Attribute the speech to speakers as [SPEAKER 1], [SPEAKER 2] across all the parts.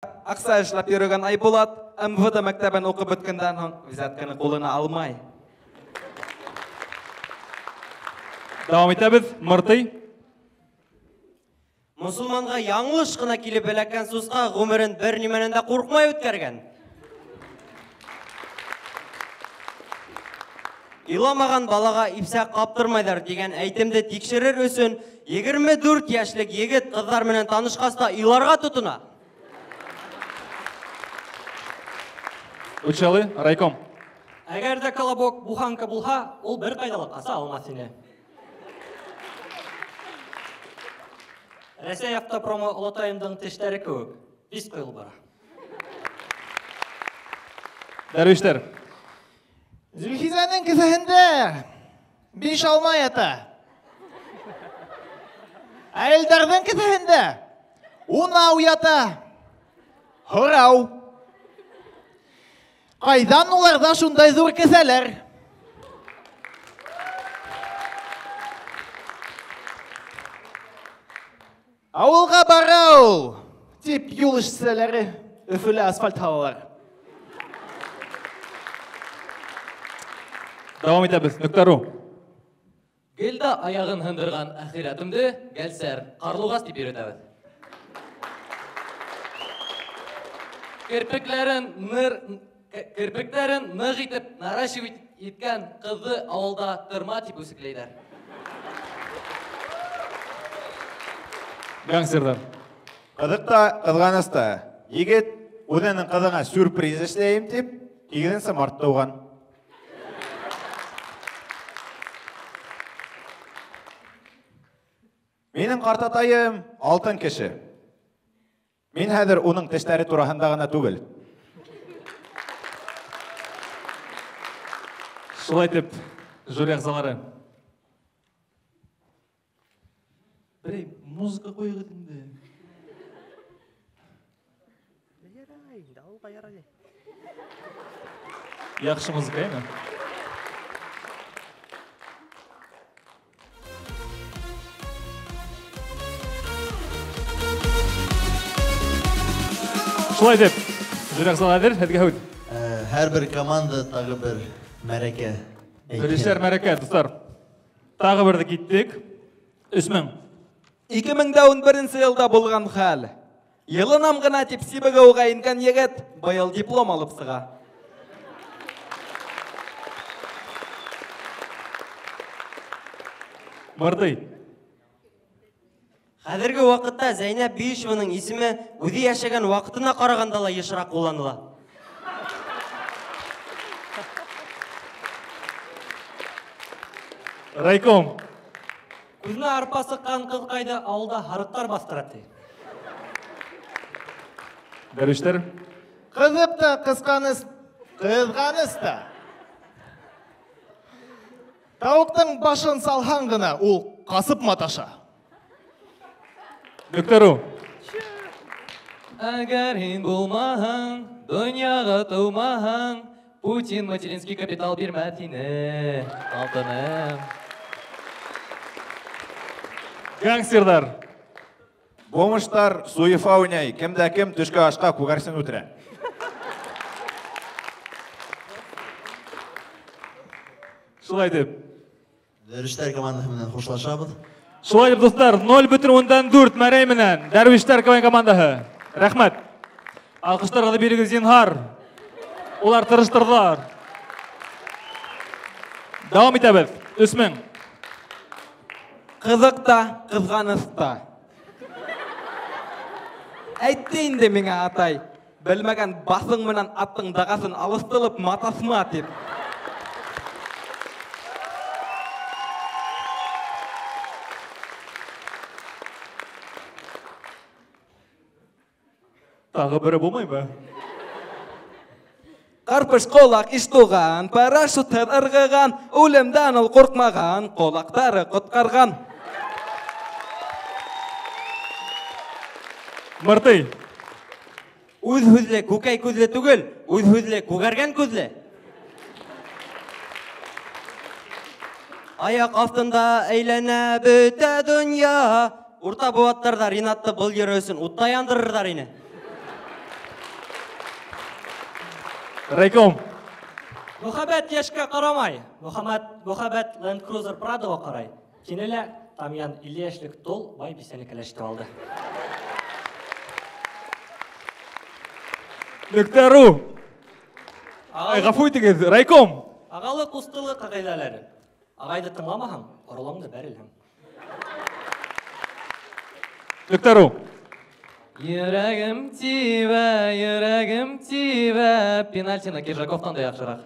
[SPEAKER 1] Ақса эшләп йөргән Айбулат МВД мәктәбен укып беткәндән соң визитканы кулына алмай.
[SPEAKER 2] Дәвам итәбез, Мыртый.
[SPEAKER 3] Мусулманга яңлыш кына килеп эләккән сусқа гомерен бер нимәнән дә куркмай үткәргән. Иламаган балага ипсәк каптырмайдар дигән әйтемде тикшерер өчен 24 яшьлек егет кызлар белән танышкаста иларга тотына.
[SPEAKER 2] Учалы, райком.
[SPEAKER 4] Әгәр дә колобок буханка булһа, ул бер кайдалык аса алмас ине. Рәсәй автопромы олатайымдың тештәре кеүек, бис кыйл бара.
[SPEAKER 2] Дәрвиштер.
[SPEAKER 5] Зөлхизәнең кесәһендә 5 алма ята. Әйелдәрнең кесәһендә 10 ау ята. Һорау. Кайдан уларда шундай зур кесәләр? Авылга бара ул, дип юл эшчеләре Өфөлә асфальт һалалар.
[SPEAKER 2] Дәвам итәбез, Нөктәру.
[SPEAKER 6] Гелда аягын һындырган әхирәтемде гәлсәр, карлугас дип йөртәбез. Кирпекләрен нык итеп наращив иткән кызы авылда тырма дип үсекләйләр.
[SPEAKER 2] Гангстердар.
[SPEAKER 5] Кызыкта, кызганыста. Егет үзенең кызына сюрприз эшләйм дип, кигенсә март туган. Минем картатаем алтын кеше. Мин хәзер уның тешләре турасында гына түгел.
[SPEAKER 2] Шулай дип, жюри әгъзалары.
[SPEAKER 1] Бирей, музыка қойғыз инде.
[SPEAKER 2] Яхшы музыка, эме? Шулай дип, жюри әгъзалары һәзгә һәүд.
[SPEAKER 7] Һәр бер команда тагы бер мәрәкә.
[SPEAKER 2] Белешләр мәрәкә, дуслар. Тагы берде киттек. 3000.
[SPEAKER 1] 2011 елда булган хәл. Елынам гына дип сибеге уга ингән егет быел диплом алып сыга.
[SPEAKER 2] Мыртый.
[SPEAKER 3] Хәзерге вакытта Зәйнәп Биишеваның исеме үзе яшәгән вакытына караганда ла ешрак кулланыла.
[SPEAKER 2] Райком.
[SPEAKER 4] Күзне арпа сыккан кыз кайда авылда харыктар бастыраты.
[SPEAKER 2] Дәрвиштер.
[SPEAKER 5] Кызып та, кызганыс та. Тауыктың башын салған гына ул касып маташа.
[SPEAKER 2] Нөктәру.
[SPEAKER 6] Әгәр һин булмаһаң, дөньяга тумаһаң, Путин материнский капитал бирмәс ине. Алтыным.
[SPEAKER 2] Гангстердар.
[SPEAKER 5] Бомыштар суефа уйнай, кемдә кем төшкә ашка күгәрсен үтерә.
[SPEAKER 2] Шулай дип.
[SPEAKER 7] Дөрестәр командаһы менән хушлашабыз.
[SPEAKER 2] Шулай дип, дуслар, 0,4 мәрәй менән Дәрвиштер командаһы. Рәхмәт. Алкыштарга бирегез зинһар. Улар тырыштырдылар. Дәвам итәбез. 3000.
[SPEAKER 1] Кызык та, кызганыс та. Әйтте инде миңа атай, белмәгән басың менән аттың дагасын алыстылып матасма дип.
[SPEAKER 2] Тагы бере булмаймы?
[SPEAKER 1] Карпыш колак иш туган, парашютер ыргыган, үлемдән ул куркмаган, колактары коткарган.
[SPEAKER 2] Мыртый.
[SPEAKER 3] Үз хүзле, күкәй күзле түгел, үз хүзле, күгәргән күзле. Аяк астында әйләнә бөтә дөнья. Урта буаттарда Ринатты был йөрөсен утта яндырырдар ине.
[SPEAKER 2] Райком.
[SPEAKER 4] Мөхәббәт яшкә карамай. Мөхәббәт Land Cruiser Prado'га карай. Кинелә Тамян 50 яшьлек тол бай бисәне кәләште алды.
[SPEAKER 2] Нөктәру. Гафу итегез, райком.
[SPEAKER 4] Агалы кустылы кагыйдәләре. Агайды тыңламаһаң, орлаңды бәрелһәң.
[SPEAKER 2] Нөктәру.
[SPEAKER 6] Йөрәгем тибә, пенальтины Киржаковтан да яхшырак.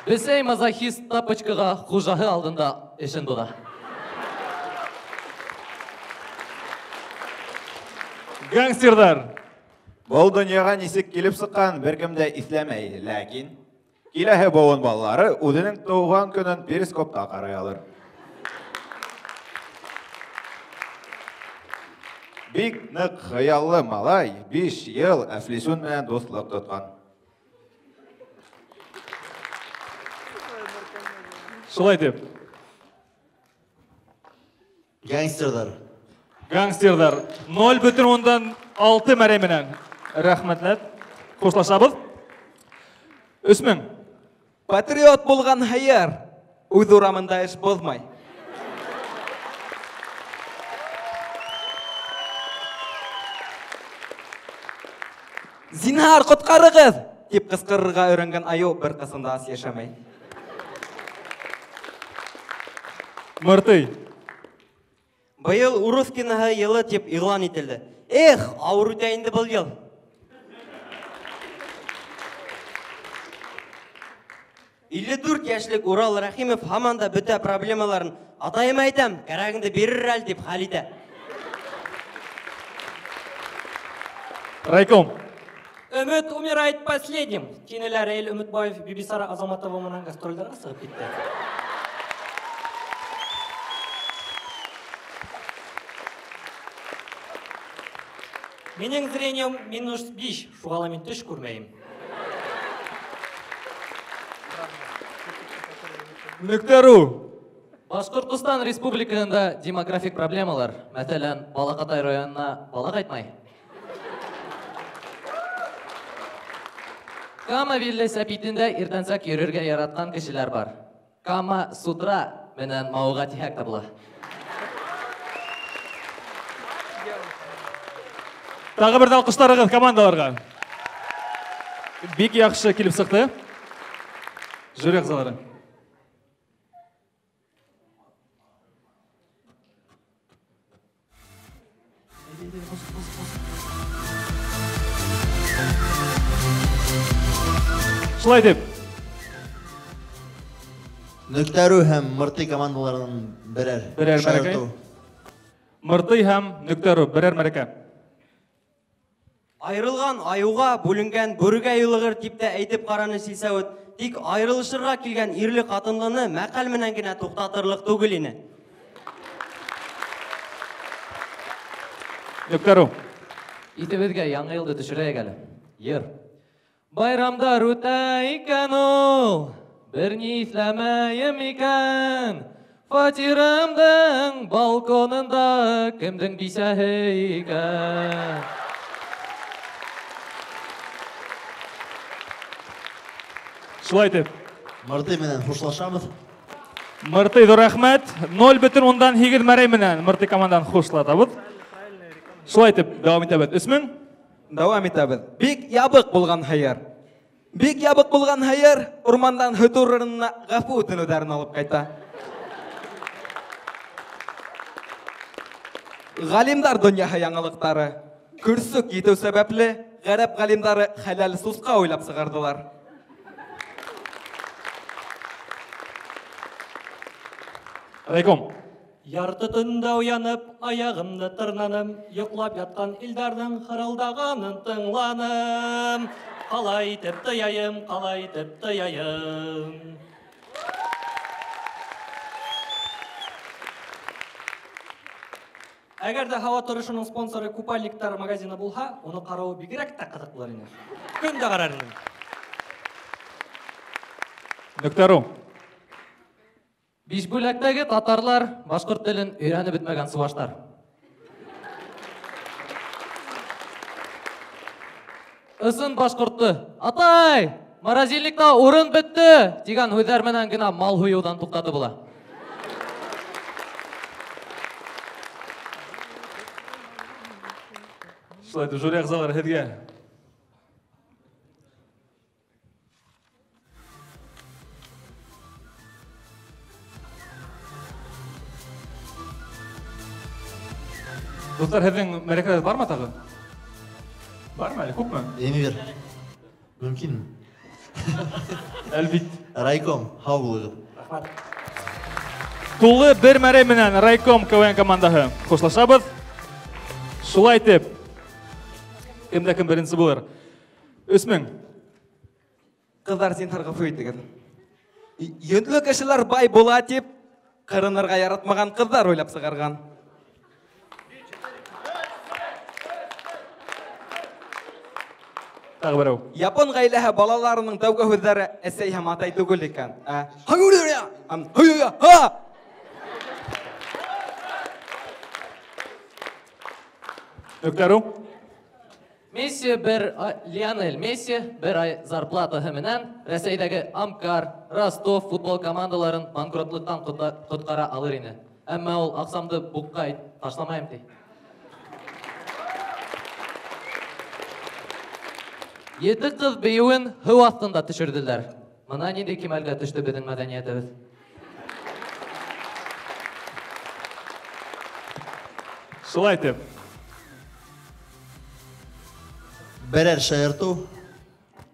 [SPEAKER 6] Бесәй мазохист тапочкага хужаһы алдында эшен буда.
[SPEAKER 2] Гангстердар.
[SPEAKER 5] Бұл дүнияға нисек келіп сыққан біркімді исләмәй, ләкин киләһе буын балалары үзенең туған көнен перископта карай алыр. Бик нык хыяллы малай 5 ел Әфлисун белән дуслык тоткан.
[SPEAKER 2] Шулай дип.
[SPEAKER 7] Гангстердар.
[SPEAKER 2] Гангстердар 0,6 мәрәй менән. Рәхмәтләр. Хушлашабыз. Үсмең.
[SPEAKER 1] Патриот булган хәйер, үз урамында эш бозмай. Зинһар коткарыгыз, дип кыскырырга өйрәнгән аю бер кысында ас яшәмәй.
[SPEAKER 2] Мыртый.
[SPEAKER 3] Быел урыс киноһы елы дип игълан ителде. Эх, авыр үтә инде был ел. Илле 4 яшьлек Урал Рәхимов һаман да бөтә проблемаларын атайым әйтәм, кәрәгеңде бирер әле дип хәл итә.
[SPEAKER 2] Райком.
[SPEAKER 4] Өмет умирает последним. Кинеләр Раил Өметбаев Бибисара Азаматова менән гастрольдәргә сыгып китте. Минең зрением -5, шугала мин төш күрмәйм.
[SPEAKER 2] Нөктәру.
[SPEAKER 6] Башкортстан Республикасында демографик проблемалар, мәсәлән, Балакатай районына бала кайтмай. Кама Вилле сәпитендә иртәнсәк йөрергә яраткан кешеләр бар. Кама Сутра менән Мауга тиһәк табыла.
[SPEAKER 2] Тағы бір алқыштарығыз командаларға. Бик яқшы келіп сықты. Жүрек залары. Шылай деп.
[SPEAKER 7] Нөктәру һәм Мыртый командаларының берәр
[SPEAKER 2] мәрәкә.
[SPEAKER 7] шаярту.
[SPEAKER 2] Мыртый һәм Нөктәру берәр мәрәкә.
[SPEAKER 3] Айрылган аюга бүленгән бүрегә юлыгыр дип тә әйтеп караны Силсәвит. Тик айрылышырга килгән ирле хатынлыны мәкаль менән генә туктатырлык түгел ине.
[SPEAKER 2] Нөктәру.
[SPEAKER 6] Итебезгә яңа елды төшерәйек әле. Йыр. Байрамдар үтә икән ул, берни эшләмәем икән. Фатирымның балконында кемдең бисәһе икән.
[SPEAKER 2] Шулай деп.
[SPEAKER 7] Мыртый менән хушлашабыз.
[SPEAKER 2] Мыртый ҙур рәхмәт. 0,8 мәрәй менән Мыртый командан хушлатабыз. Шулай деп дәвам итәбез. Үсмең?
[SPEAKER 1] Дәвам итәбез. Бик ябык булган хәйер. Бик ябык булган хәйер урмандан хөтурына гафу үтенүләрен алып кайта. Галимдар дөньяһы яңалыктары. Күрсүк итү сәбәпле гарәп галимдары хәләл суска уйлап сыгардылар.
[SPEAKER 2] Райком.
[SPEAKER 4] Ярты тында уянып, аягымны тырнаным, йоклап яткан илдарның хырылдаганын тыңланым. Қалай итеп тыяйым, қалай итеп тыяйым. Әгәр дә һава торышының спонсоры купальниктар магазины булһа, оны карау бигрәк тә кызык булыр ине. Көн дә карар идем.
[SPEAKER 2] Нөктәру.
[SPEAKER 6] Бишбүләктәге татарлар башкорт телен өйрәнеп бетмәгән субаштар. ысын башкортты. Атай, морозильникта урын бетті, деген һүҙҙәр менән генә мал һуйыуҙан туҡтаты була.
[SPEAKER 2] Шулай итеп, жюри ағзалары һеҙгә. Достар, һеҙҙең мәрәкәләр бармы тағы? Бармы әле, күпме?
[SPEAKER 7] Эмир. Мөмкин.
[SPEAKER 2] Әлбит.
[SPEAKER 7] Райком, һау булығыҙ.
[SPEAKER 2] Тулы бер мәрәй менән Райком КВН командаһы хушлашабыҙ. Шулай итеп, кемдә кем беренсе булыр? 3000.
[SPEAKER 1] Кызлар, зинһар ғафу итегеҙ. Йөнлө кешеләр бай була тип, ҡырынырға яратмаған ҡыҙҙар уйлап сығарған.
[SPEAKER 2] Тағы берәү.
[SPEAKER 1] Япон ғаиләһе балаларының тәүге һүҙҙәре әсәй һәм атай түгел икән.
[SPEAKER 2] Өктәрү.
[SPEAKER 6] Лионель Месси бер ай зарплатаһы менән Рәсәйдәге Амкар, Ростов футбол командаларын банкротлыктан ҡотҡара алыр ине. Әммә ул аҡсамды буҡҡа ташламайым ти. 7 ҡыҙ бейеүен һыу аҫтында төшөрҙөләр. Мына ниндәй кимәлгә төштө беҙҙең мәҙәниәтебеҙ.
[SPEAKER 2] Шулай итеп.
[SPEAKER 7] Берәр шаяртыу.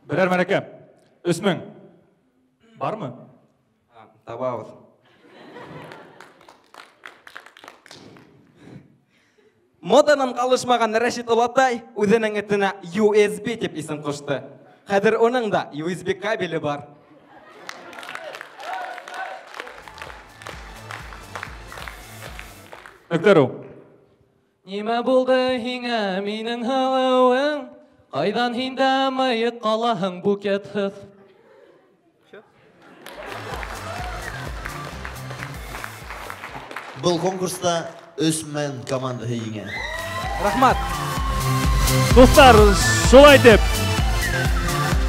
[SPEAKER 2] Берәр мәрәкә. 3000. Бармы?
[SPEAKER 1] Табабыҙ. Моданан ҡалышмаған Рәшит Олатай үҙенең этенә USB тип исем ҡушты. Хәҙер уның да USB кабеле бар.
[SPEAKER 2] Өктәрү.
[SPEAKER 6] Нимә булды һиңә минең һылыуым? Ҡайҙан һиндә мыйыҡ ҡалаһың букетһыҙ?
[SPEAKER 7] Был конкурста 3000 командаһы еңә.
[SPEAKER 1] Рахмат.
[SPEAKER 2] Достар, шулай итеп,